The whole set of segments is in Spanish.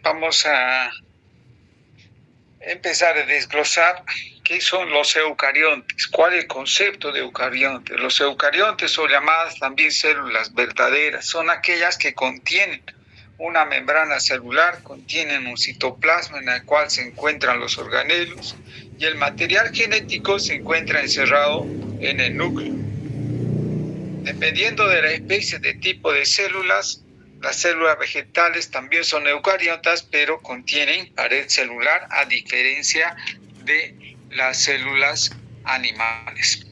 Vamos a empezar a desglosar qué son los eucariontes, cuál es el concepto de eucarionte. Los eucariontes son llamadas también células verdaderas, son aquellas que contienen una membrana celular, contienen un citoplasma en el cual se encuentran los organelos y el material genético se encuentra encerrado en el núcleo. Dependiendo de la especie de tipo de células, las células vegetales también son eucariotas, pero contienen pared celular a diferencia de las células animales.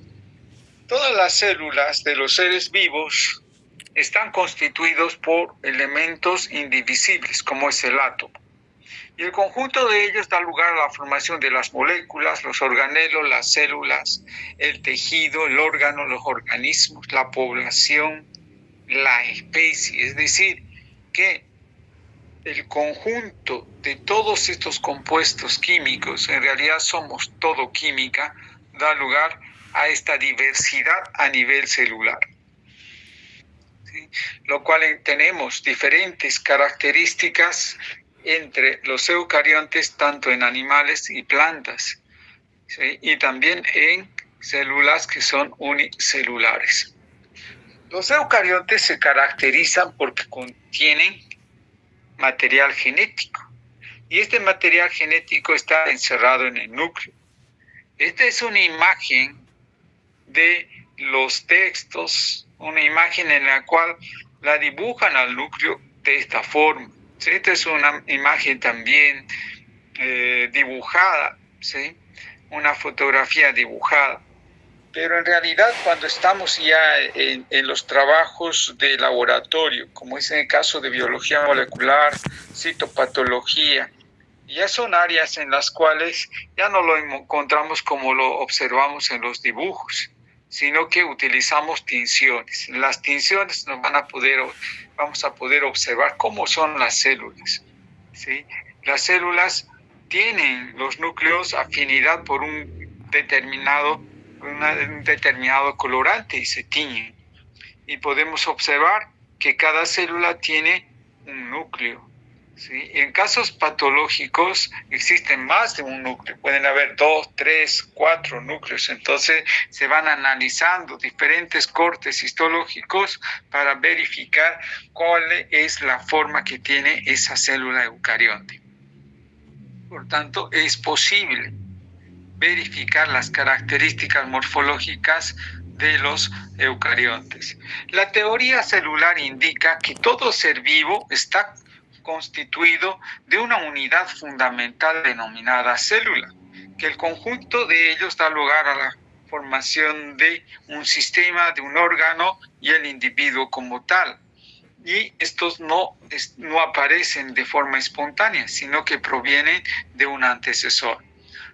Todas las células de los seres vivos están constituidos por elementos indivisibles, como es el átomo. Y el conjunto de ellos da lugar a la formación de las moléculas, los organelos, las células, el tejido, el órgano, los organismos, la población, la especie. Es decir, que el conjunto de todos estos compuestos químicos, en realidad somos todo química, da lugar a esta diversidad a nivel celular. ¿Sí? Lo cual tenemos diferentes características entre los eucariontes, tanto en animales y plantas, ¿sí? Y también en células que son unicelulares. Los eucariontes se caracterizan porque contienen material genético y este material genético está encerrado en el núcleo. Esta es una imagen de los textos, una imagen en la cual la dibujan al núcleo de esta forma. ¿Sí? Esta es una imagen también dibujada, ¿sí? Una fotografía dibujada. Pero en realidad cuando estamos ya en los trabajos de laboratorio, como es en el caso de biología molecular, citopatología, ya son áreas en las cuales ya no lo encontramos como lo observamos en los dibujos, sino que utilizamos tinciones. Las tinciones vamos a poder observar cómo son las células, ¿sí? Las células tienen los núcleos afinidad por un determinado colorante y se tiñen. Y podemos observar que cada célula tiene un núcleo. ¿Sí? En casos patológicos existen más de un núcleo, pueden haber 2, 3, 4 núcleos, entonces se van analizando diferentes cortes histológicos para verificar cuál es la forma que tiene esa célula eucarionte. Por tanto, es posible verificar las características morfológicas de los eucariontes. La teoría celular indica que todo ser vivo está constituido de una unidad fundamental denominada célula, que el conjunto de ellos da lugar a la formación de un sistema, de un órgano y el individuo como tal. Y estos no aparecen de forma espontánea, sino que provienen de un antecesor.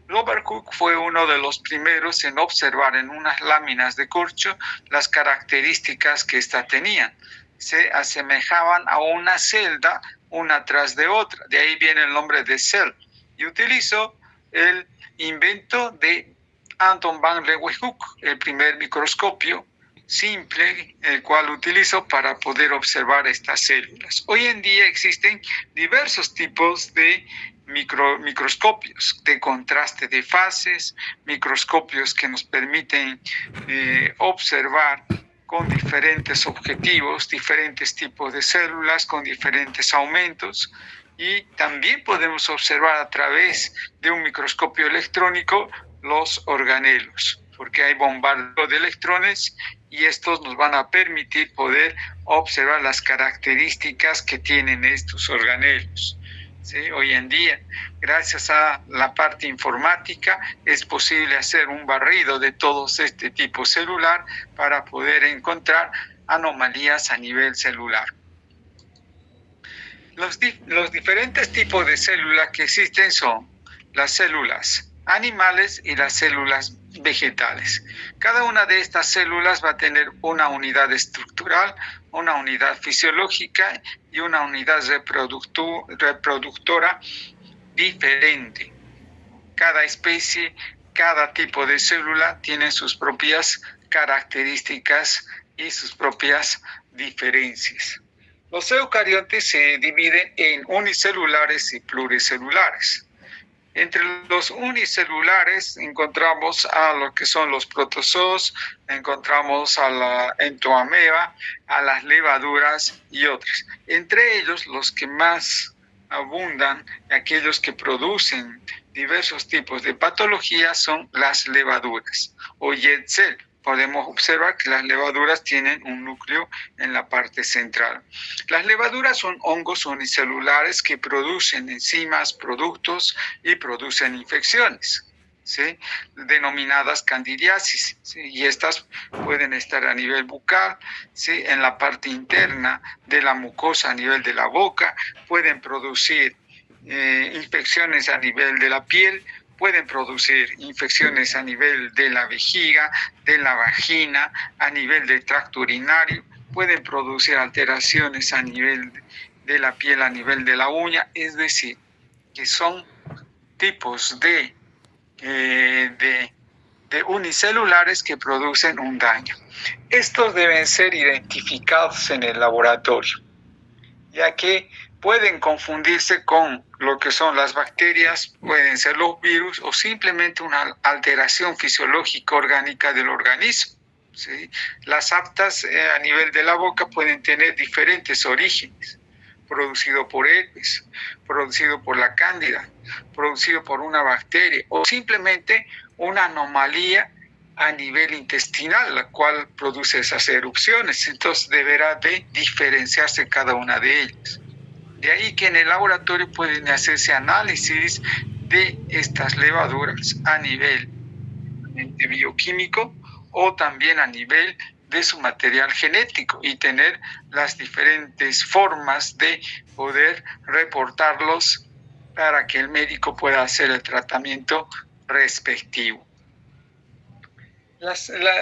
Robert Cook fue uno de los primeros en observar en unas láminas de corcho las características que ésta tenían. Se asemejaban a una celda una tras de otra, de ahí viene el nombre de cell, y utilizó el invento de Anton van Leeuwenhoek, el primer microscopio simple, el cual utilizó para poder observar estas células. Hoy en día existen diversos tipos de microscopios de contraste de fases, microscopios que nos permiten observar con diferentes objetivos, diferentes tipos de células, con diferentes aumentos, y también podemos observar a través de un microscopio electrónico los organelos, porque hay bombardeo de electrones y estos nos van a permitir poder observar las características que tienen estos organelos. ¿Sí? Hoy en día, gracias a la parte informática, es posible hacer un barrido de todo este tipo celular para poder encontrar anomalías a nivel celular. Los diferentes tipos de células que existen son las células animales y las células vegetales. Cada una de estas células va a tener una unidad estructural, una unidad fisiológica y una unidad reproductora diferente. Cada especie, cada tipo de célula tiene sus propias características y sus propias diferencias. Los eucariotes se dividen en unicelulares y pluricelulares. Entre los unicelulares encontramos a lo que son los protozoos, encontramos a la entoameba, a las levaduras y otros. Entre ellos, los que más abundan, aquellos que producen diversos tipos de patologías, son las levaduras o Yetzel. Podemos observar que las levaduras tienen un núcleo en la parte central. Las levaduras son hongos unicelulares que producen enzimas, productos y producen infecciones, ¿sí? Denominadas candidiasis, ¿sí? Y estas pueden estar a nivel bucal, ¿sí? En la parte interna de la mucosa a nivel de la boca, pueden producir infecciones a nivel de la piel, pueden producir infecciones a nivel de la vejiga, de la vagina, a nivel del tracto urinario, pueden producir alteraciones a nivel de la piel, a nivel de la uña, es decir, que son tipos de unicelulares que producen un daño. Estos deben ser identificados en el laboratorio, ya que pueden confundirse con lo que son las bacterias, pueden ser los virus o simplemente una alteración fisiológica orgánica del organismo, ¿sí? Las aftas a nivel de la boca pueden tener diferentes orígenes, producido por herpes, producido por la cándida, producido por una bacteria o simplemente una anomalía a nivel intestinal, la cual produce esas erupciones. Entonces deberá de diferenciarse cada una de ellas. De ahí que en el laboratorio pueden hacerse análisis de estas levaduras a nivel bioquímico o también a nivel de su material genético y tener las diferentes formas de poder reportarlos para que el médico pueda hacer el tratamiento respectivo.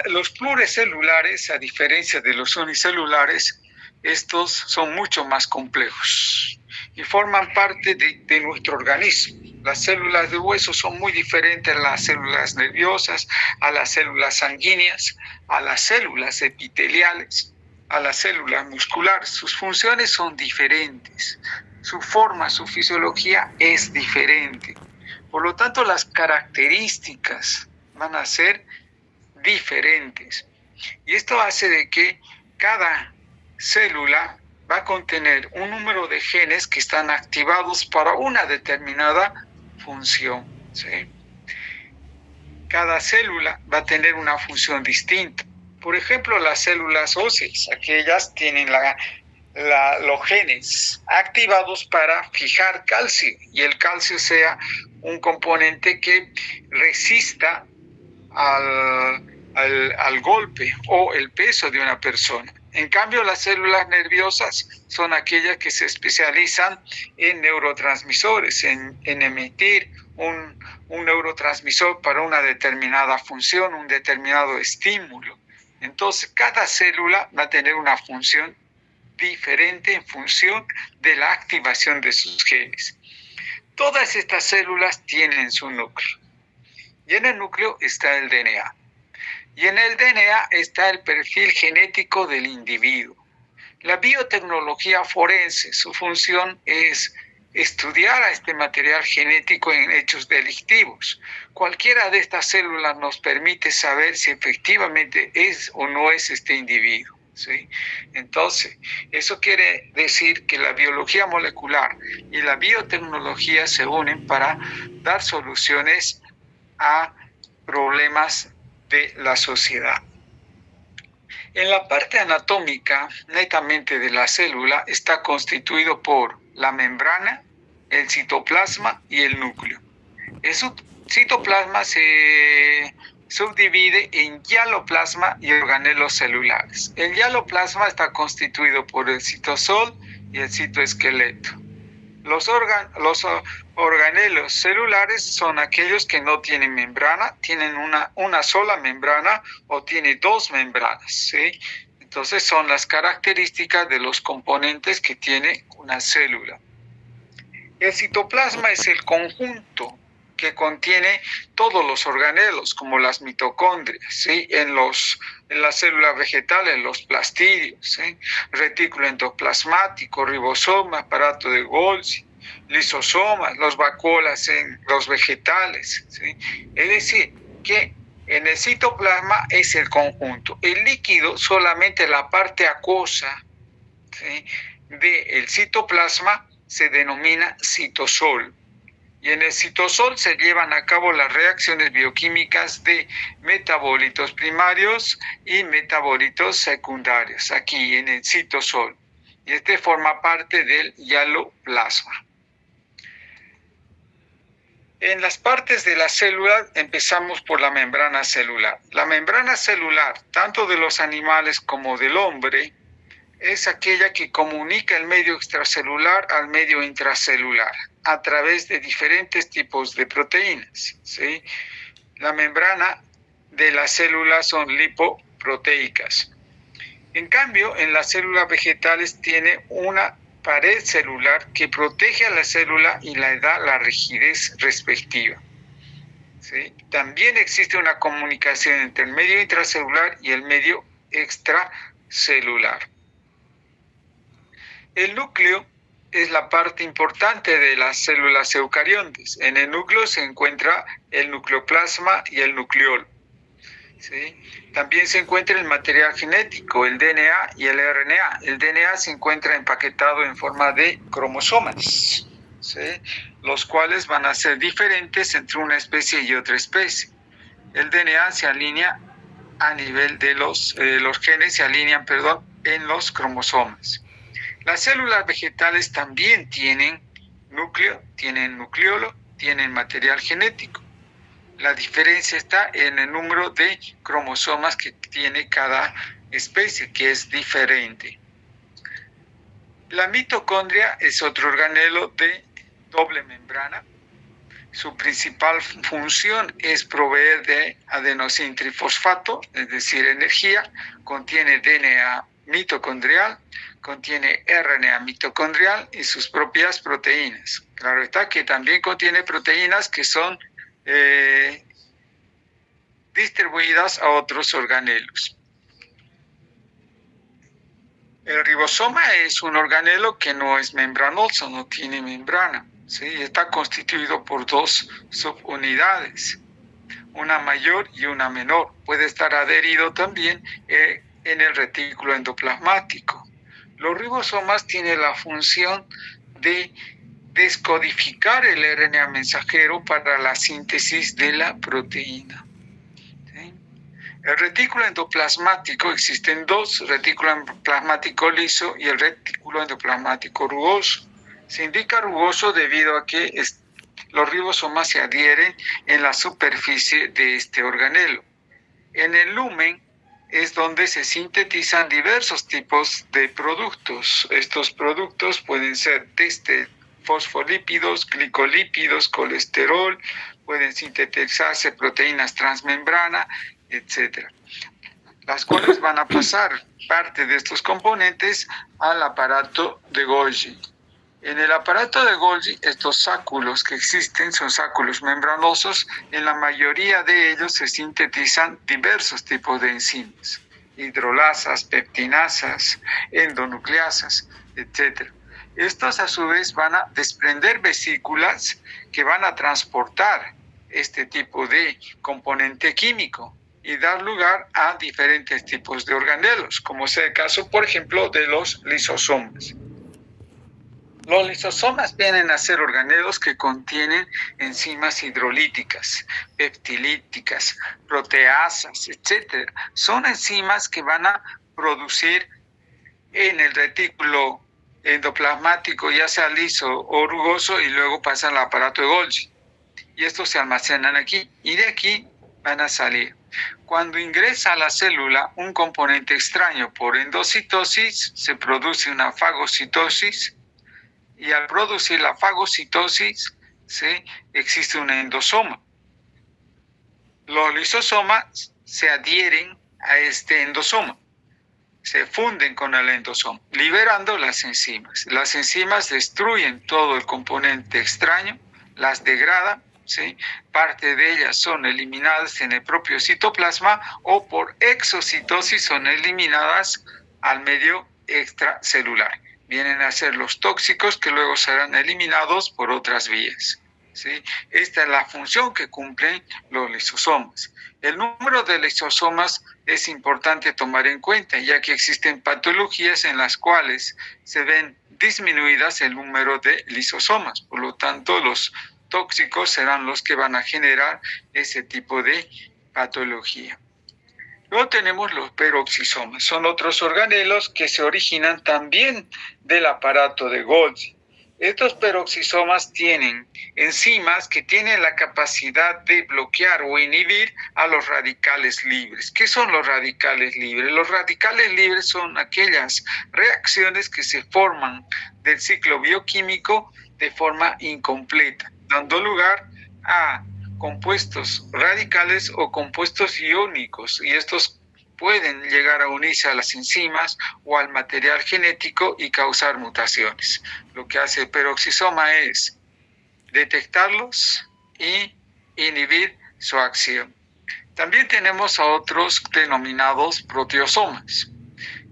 Los pluricelulares, a diferencia de los unicelulares, estos son mucho más complejos y forman parte de nuestro organismo. Las células de hueso son muy diferentes a las células nerviosas, a las células sanguíneas, a las células epiteliales, a las células musculares. Sus funciones son diferentes, su forma, su fisiología es diferente. Por lo tanto, las características van a ser diferentes. Y esto hace de que cada célula va a contener un número de genes que están activados para una determinada función, ¿sí? Cada célula va a tener una función distinta. Por ejemplo, las células óseas, aquellas tienen los genes activados para fijar calcio y el calcio sea un componente que resista al golpe o el peso de una persona. En cambio, las células nerviosas son aquellas que se especializan en neurotransmisores, en emitir un neurotransmisor para una determinada función, un determinado estímulo. Entonces, cada célula va a tener una función diferente en función de la activación de sus genes. Todas estas células tienen su núcleo. Y en el núcleo está el DNA. Y en el DNA está el perfil genético del individuo. La biotecnología forense, su función es estudiar a este material genético en hechos delictivos. Cualquiera de estas células nos permite saber si efectivamente es o no es este individuo, ¿sí? Entonces, eso quiere decir que la biología molecular y la biotecnología se unen para dar soluciones a problemas de la sociedad. En la parte anatómica, netamente de la célula, está constituido por la membrana, el citoplasma y el núcleo. El citoplasma se subdivide en hialoplasma y organelos celulares. El hialoplasma está constituido por el citosol y el citoesqueleto. Los organelos celulares son aquellos que no tienen membrana, tienen una sola membrana o tiene dos membranas, ¿sí? Entonces son las características de los componentes que tiene una célula. El citoplasma es el conjunto que contiene todos los organelos, como las mitocondrias, ¿sí? En las células vegetales, los plastidios, ¿sí? Retículo endoplasmático, ribosoma, aparato de Golgi, lisosomas, los vacuolas en los vegetales, ¿sí? Es decir, que en el citoplasma es el conjunto. El líquido solamente la parte acuosa, ¿sí? Del citoplasma se denomina citosol. Y en el citosol se llevan a cabo las reacciones bioquímicas de metabolitos primarios y metabolitos secundarios, aquí en el citosol. Y este forma parte del hialoplasma. En las partes de la célula empezamos por la membrana celular. La membrana celular, tanto de los animales como del hombre, es aquella que comunica el medio extracelular al medio intracelular a través de diferentes tipos de proteínas, ¿sí? La membrana de las células son lipoproteicas. En cambio, en las células vegetales tiene una pared celular que protege a la célula y le da la rigidez respectiva, ¿sí? También existe una comunicación entre el medio intracelular y el medio extracelular. El núcleo es la parte importante de las células eucariontes. En el núcleo se encuentra el nucleoplasma y el nucleolo, ¿sí? También se encuentra el material genético, el DNA y el RNA. El DNA se encuentra empaquetado en forma de cromosomas, ¿sí? Los cuales van a ser diferentes entre una especie y otra especie. El DNA se alinea a nivel de los genes se alinean, en los cromosomas. Las células vegetales también tienen núcleo, tienen nucleolo, tienen material genético. La diferencia está en el número de cromosomas que tiene cada especie, que es diferente. La mitocondria es otro organelo de doble membrana. Su principal función es proveer de adenosín trifosfato, es decir, energía. Contiene DNA mitocondrial, contiene RNA mitocondrial y sus propias proteínas. Claro está que también contiene proteínas que son distribuidas a otros organelos. El ribosoma es un organelo que no es membranoso, no tiene membrana, ¿sí? Está constituido por dos subunidades, una mayor y una menor. Puede estar adherido también en el retículo endoplasmático. Los ribosomas tienen la función de descodificar el RNA mensajero para la síntesis de la proteína. ¿Sí? El retículo endoplasmático, existen dos, el retículo endoplasmático liso y el retículo endoplasmático rugoso. Se indica rugoso debido a que los ribosomas se adhieren en la superficie de este organelo. En el lumen es donde se sintetizan diversos tipos de productos. Estos productos pueden ser desde fosfolípidos, glicolípidos, colesterol, pueden sintetizarse proteínas transmembrana, etc. Las cuales van a pasar parte de estos componentes al aparato de Golgi. En el aparato de Golgi, estos sáculos que existen son sáculos membranosos. En la mayoría de ellos se sintetizan diversos tipos de enzimas, hidrolasas, peptinasas, endonucleasas, etc. Estos a su vez van a desprender vesículas que van a transportar este tipo de componente químico y dar lugar a diferentes tipos de organelos, como es el caso, por ejemplo, de los lisosomas. Los lisosomas vienen a ser organelos que contienen enzimas hidrolíticas, peptilíticas, proteasas, etc. Son enzimas que van a producir en el retículo endoplasmático, ya sea liso o rugoso, y luego pasan al aparato de Golgi. Y estos se almacenan aquí, y de aquí van a salir. Cuando ingresa a la célula un componente extraño por endocitosis, se produce una fagocitosis, y al producir la fagocitosis, ¿sí?, existe un endosoma. Los lisosomas se adhieren a este endosoma, se funden con el endosoma, liberando las enzimas. Las enzimas destruyen todo el componente extraño, las degradan ¿sí? Parte de ellas son eliminadas en el propio citoplasma o por exocitosis son eliminadas al medio extracelular. Vienen a ser los tóxicos que luego serán eliminados por otras vías, ¿sí? Esta es la función que cumplen los lisosomas. El número de lisosomas es importante tomar en cuenta, ya que existen patologías en las cuales se ven disminuidas el número de lisosomas. Por lo tanto, los tóxicos serán los que van a generar ese tipo de patología. Luego tenemos los peroxisomas. Son otros organelos que se originan también del aparato de Golgi. Estos peroxisomas tienen enzimas que tienen la capacidad de bloquear o inhibir a los radicales libres. ¿Qué son los radicales libres? Los radicales libres son aquellas reacciones que se forman del ciclo bioquímico de forma incompleta, dando lugar a compuestos radicales o compuestos iónicos, y estos pueden llegar a unirse a las enzimas o al material genético y causar mutaciones. Lo que hace el peroxisoma es detectarlos y inhibir su acción. También tenemos a otros denominados proteosomas,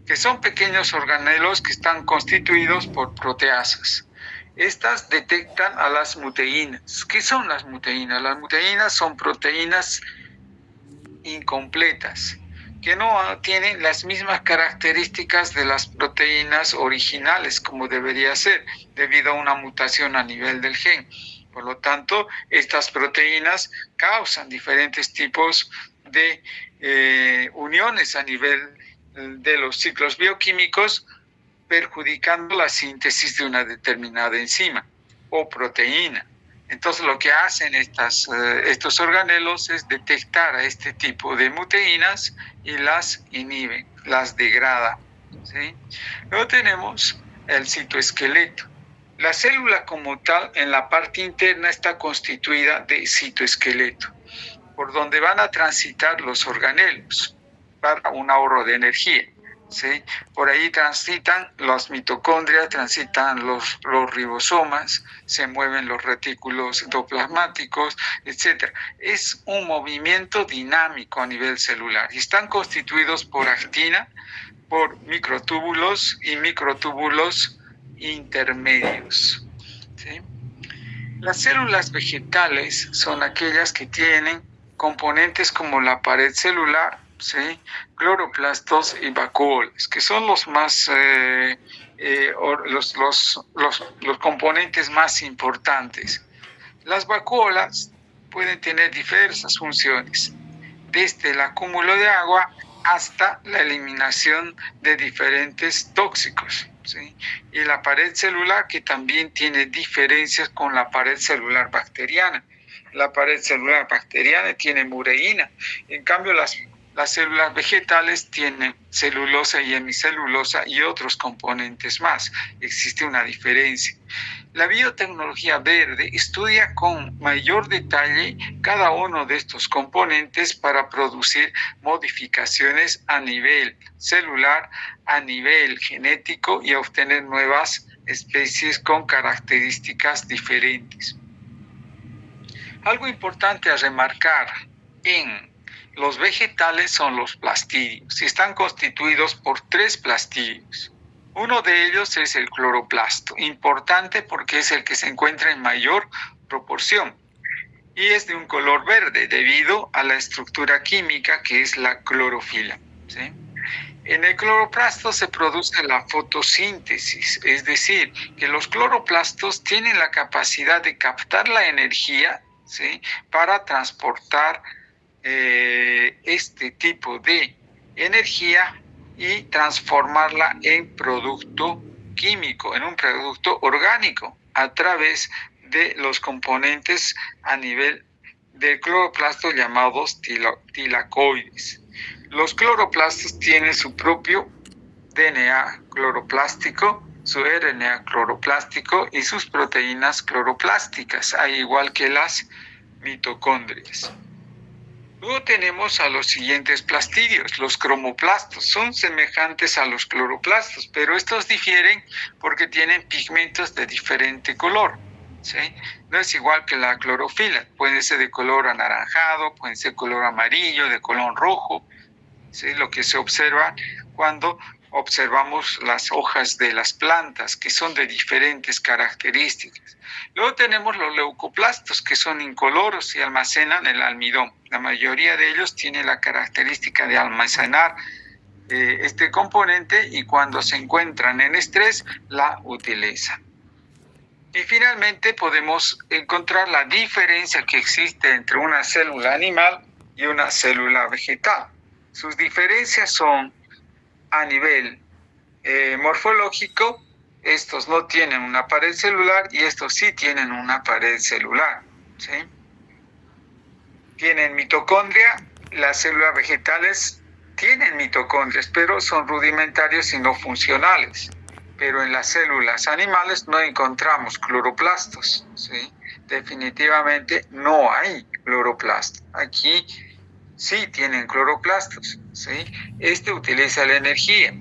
que son pequeños organelos que están constituidos por proteasas. Estas detectan a las muteínas. ¿Qué son las muteínas? Las muteínas son proteínas incompletas, que no tienen las mismas características de las proteínas originales como debería ser, debido a una mutación a nivel del gen. Por lo tanto, estas proteínas causan diferentes tipos de uniones a nivel de los ciclos bioquímicos, perjudicando la síntesis de una determinada enzima o proteína. Entonces lo que hacen estos organelos es detectar a este tipo de muteínas y las inhiben, las degrada, ¿sí? Luego tenemos el citoesqueleto. La célula como tal en la parte interna está constituida de citoesqueleto, por donde van a transitar los organelos para un ahorro de energía, ¿sí? Por ahí transitan las mitocondrias, transitan los ribosomas, se mueven los retículos endoplasmáticos, etc. Es un movimiento dinámico a nivel celular y están constituidos por actina, por microtúbulos y microtúbulos intermedios, ¿sí? Las células vegetales son aquellas que tienen componentes como la pared celular, ¿sí? Cloroplastos y vacuolas, que son los más los componentes más importantes. Las vacuolas pueden tener diversas funciones, desde el acúmulo de agua hasta la eliminación de diferentes tóxicos, ¿sí? Y la pared celular, que también tiene diferencias con la pared celular bacteriana. La pared celular bacteriana tiene mureína, en cambio las células vegetales tienen celulosa y hemicelulosa y otros componentes más. Existe una diferencia. La biotecnología verde estudia con mayor detalle cada uno de estos componentes para producir modificaciones a nivel celular, a nivel genético y obtener nuevas especies con características diferentes. Algo importante a remarcar en los vegetales son los plastidios y están constituidos por 3 plastidios. Uno de ellos es el cloroplasto, importante porque es el que se encuentra en mayor proporción y es de un color verde debido a la estructura química que es la clorofila, ¿sí? En el cloroplasto se produce la fotosíntesis, es decir, que los cloroplastos tienen la capacidad de captar la energía, ¿sí?, para transportar este tipo de energía y transformarla en producto químico, en un producto orgánico, a través de los componentes a nivel del cloroplasto llamados tilacoides. Los cloroplastos tienen su propio DNA cloroplástico, su RNA cloroplástico y sus proteínas cloroplásticas, al igual que las mitocondrias. Luego tenemos a los siguientes plastidios, los cromoplastos. Son semejantes a los cloroplastos, pero estos difieren porque tienen pigmentos de diferente color. ¿sí? No es igual que la clorofila, puede ser de color anaranjado, puede ser de color amarillo, de color rojo, ¿sí? Lo que se observa cuando observamos las hojas de las plantas, que son de diferentes características. Luego tenemos los leucoplastos, que son incoloros y almacenan el almidón. La mayoría de ellos tienen la característica de almacenar este componente y cuando se encuentran en estrés, la utilizan. Y finalmente podemos encontrar la diferencia que existe entre una célula animal y una célula vegetal. Sus diferencias son a nivel morfológico, estos no tienen una pared celular y estos sí tienen una pared celular, ¿sí? Tienen mitocondria, las células vegetales tienen mitocondrias, pero son rudimentarios y no funcionales. Pero en las células animales no encontramos cloroplastos, ¿sí? Definitivamente no hay cloroplastos. Aquí sí tienen cloroplastos, ¿sí? Este utiliza la energía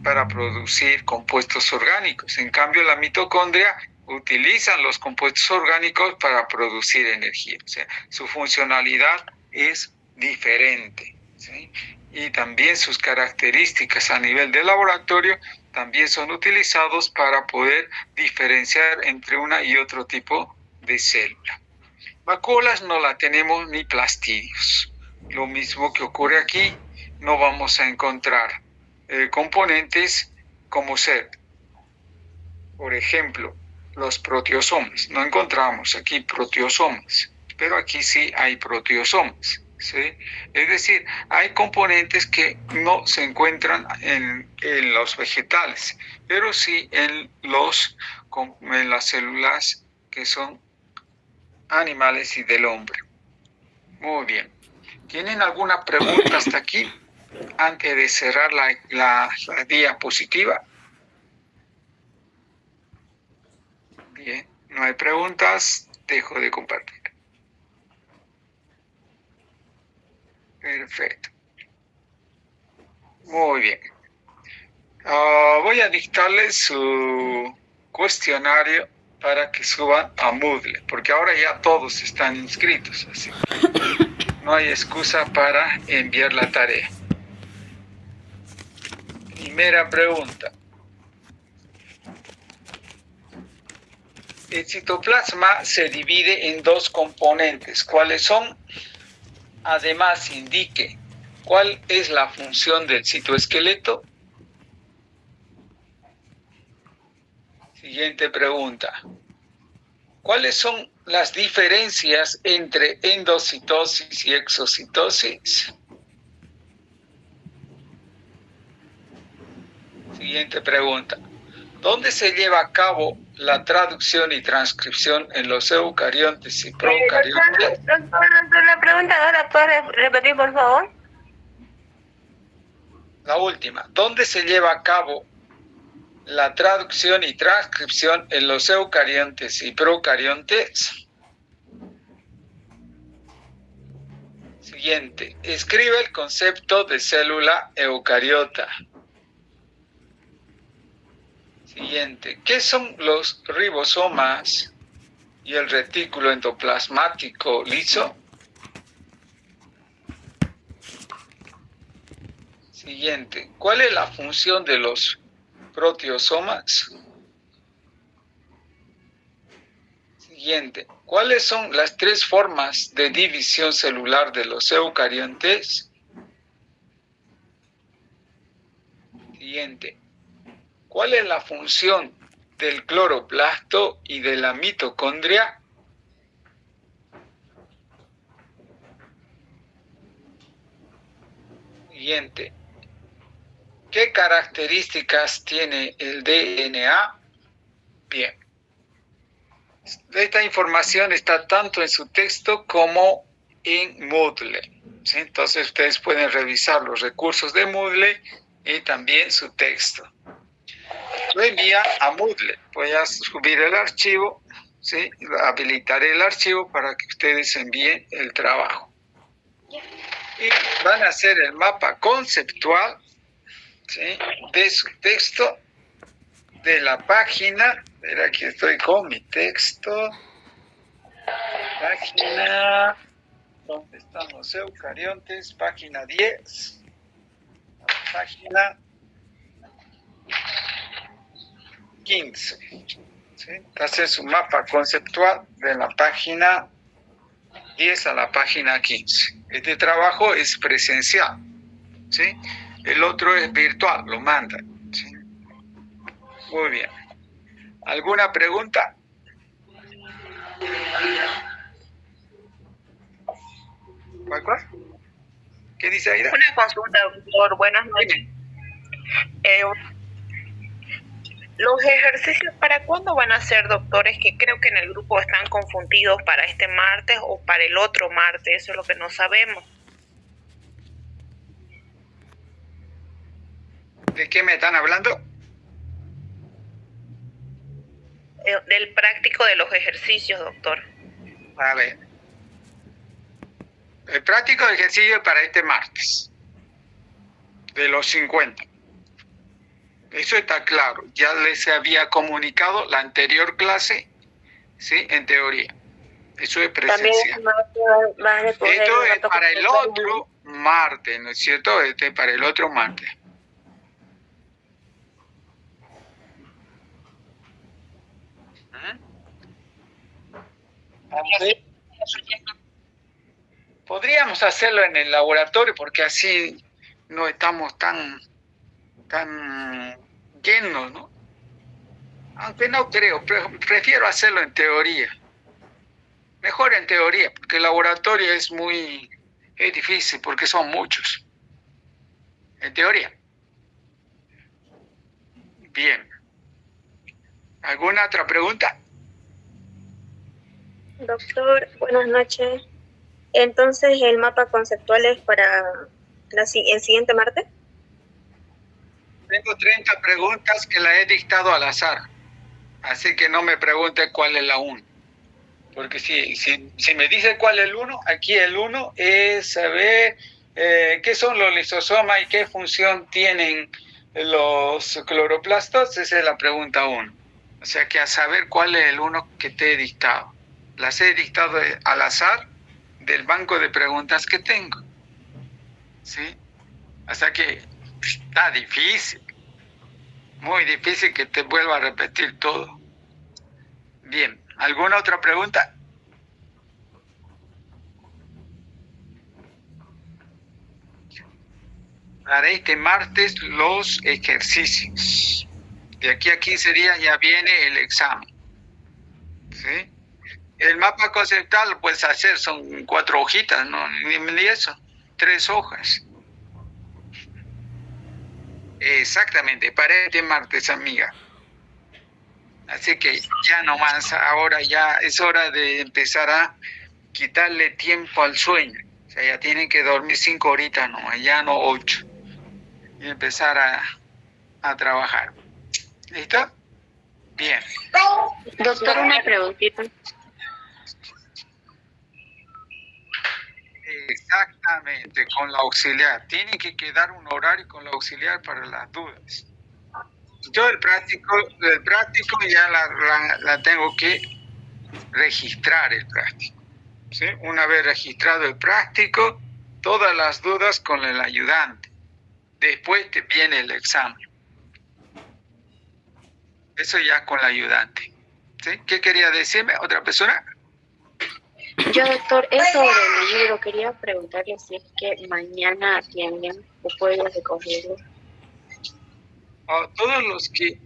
para producir compuestos orgánicos. En cambio, la mitocondria utilizan los compuestos orgánicos para producir energía. O sea, su funcionalidad es diferente, ¿sí? Y también sus características a nivel de laboratorio también son utilizados para poder diferenciar entre una y otro tipo de célula. Vacuolas no la tenemos ni plastidios. Lo mismo que ocurre aquí, no vamos a encontrar componentes como ser, por ejemplo, los proteosomas. No encontramos aquí proteosomas, pero aquí sí hay proteosomas, ¿sí? Es decir, hay componentes que no se encuentran en los vegetales, pero sí en las células que son animales y del hombre. Muy bien. ¿Tienen alguna pregunta hasta aquí antes de cerrar la diapositiva? Bien, no hay preguntas, dejo de compartir. Perfecto. Muy bien. Voy a dictarles su cuestionario para que suban a Moodle, porque ahora ya todos están inscritos, así que no hay excusa para enviar la tarea. Primera pregunta. El citoplasma se divide en dos componentes. ¿Cuáles son? Además, indique cuál es la función del citoesqueleto. Siguiente pregunta. ¿Cuáles son las diferencias entre endocitosis y exocitosis? Siguiente pregunta. ¿Dónde se lleva a cabo la traducción y transcripción en los eucariontes y procariontes? Doctor, la pregunta ¿no la puedes repetir, por favor? La última. ¿Dónde se lleva a cabo la traducción y transcripción en los eucariontes y procariontes? Siguiente. Escribe el concepto de célula eucariota. Siguiente. ¿Qué son los ribosomas y el retículo endoplasmático liso? Siguiente. ¿Cuál es la función de los proteosomas? Siguiente. ¿Cuáles son las tres formas de división celular de los eucariontes? Siguiente. ¿Cuál es la función del cloroplasto y de la mitocondria? Siguiente. ¿Qué características tiene el DNA? Bien. Esta información está tanto en su texto como en Moodle, ¿sí? Entonces ustedes pueden revisar los recursos de Moodle y también su texto. Lo envía a Moodle. Voy a subir el archivo, ¿sí? Habilitaré el archivo para que ustedes envíen el trabajo. Y van a hacer el mapa conceptual, ¿sí? De su texto, de la página Mira, aquí estoy con mi texto. Página, ¿dónde están los eucariontes? Página 10. Página 15. ¿Sí? Entonces, un mapa conceptual de la página 10 a la página 15. Este trabajo es presencial, ¿sí? El otro es virtual, lo mandan, ¿sí? Muy bien. ¿Alguna pregunta? ¿Cuál? ¿Qué dice Aida? Una consulta, doctor. Buenas noches. ¿Los ejercicios para cuándo van a ser, doctores? Que creo que en el grupo están confundidos para este martes o para el otro martes. Eso es lo que no sabemos. ¿De qué me están hablando? Del práctico de los ejercicios, doctor. A ver. El práctico de ejercicio para este martes. De los 50. Eso está claro. Ya les había comunicado la anterior clase, ¿sí? En teoría. Eso es presencial. Esto es para el otro martes, ¿no es cierto? Este es para el otro martes. Podríamos hacerlo en el laboratorio porque así no estamos tan llenos, ¿no? Aunque no creo, prefiero hacerlo en teoría. Mejor en teoría, porque el laboratorio es difícil porque son muchos. En teoría. Bien. ¿Alguna otra pregunta? Doctor, buenas noches. Entonces, ¿el mapa conceptual es para el siguiente martes? Tengo 30 preguntas que las he dictado al azar. Así que no me pregunte cuál es la 1. Porque si me dice cuál es el 1, aquí el 1 es saber qué son los lisosomas y qué función tienen los cloroplastos. Esa es la pregunta 1. O sea que a saber cuál es el 1 que te he dictado. Las he dictado al azar del banco de preguntas que tengo. ¿Sí? O sea que está difícil. Muy difícil que te vuelva a repetir todo. Bien, ¿alguna otra pregunta? Para este martes los ejercicios. De aquí a 15 días ya viene el examen. ¿Sí? El mapa conceptual lo puedes hacer, son 4 hojitas, no ni eso, 3 hojas. Exactamente, para este martes, amiga. Así que ya nomás, ahora ya es hora de empezar a quitarle tiempo al sueño. O sea, ya tienen que dormir 5 horitas nomás, ya no 8. Y empezar a trabajar. ¿Listo? Bien. Doctor, una preguntita. Exactamente, con la auxiliar. Tiene que quedar un horario con la auxiliar para las dudas. Yo el práctico ya la tengo que registrar el práctico. ¿Sí? Una vez registrado el práctico, todas las dudas con el ayudante. Después te viene el examen. Eso ya con el ayudante. ¿Sí? ¿Qué quería decirme otra persona? Yo, doctor, es sobre el libro. Quería preguntarle si es que mañana atienden o pueden recogerlo. Todos los que...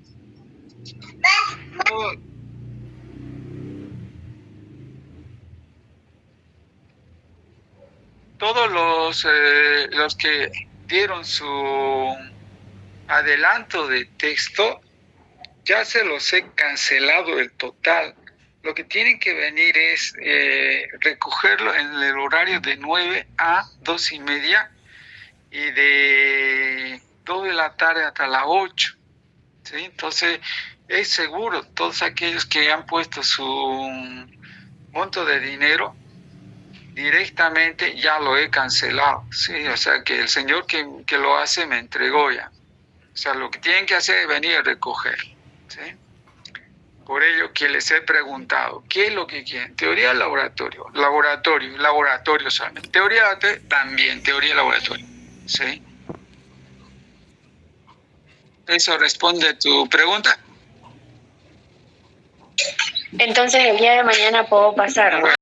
Todos los que dieron su adelanto de texto, ya se los he cancelado el total. Lo que tienen que venir es recogerlo en el horario de 9 a 2:30 y de 2 de la tarde hasta las 8. ¿Sí? Entonces, es seguro, todos aquellos que han puesto su monto de dinero, directamente ya lo he cancelado, ¿sí? O sea que el señor que lo hace me entregó ya. O sea, lo que tienen que hacer es venir a recoger, ¿sí? Por ello que les he preguntado, ¿qué es lo que quieren? Teoría, laboratorio, laboratorio solamente. Teoría también, teoría, laboratorio. ¿Sí? ¿Eso responde a tu pregunta? Entonces el día de mañana puedo pasar, ¿no?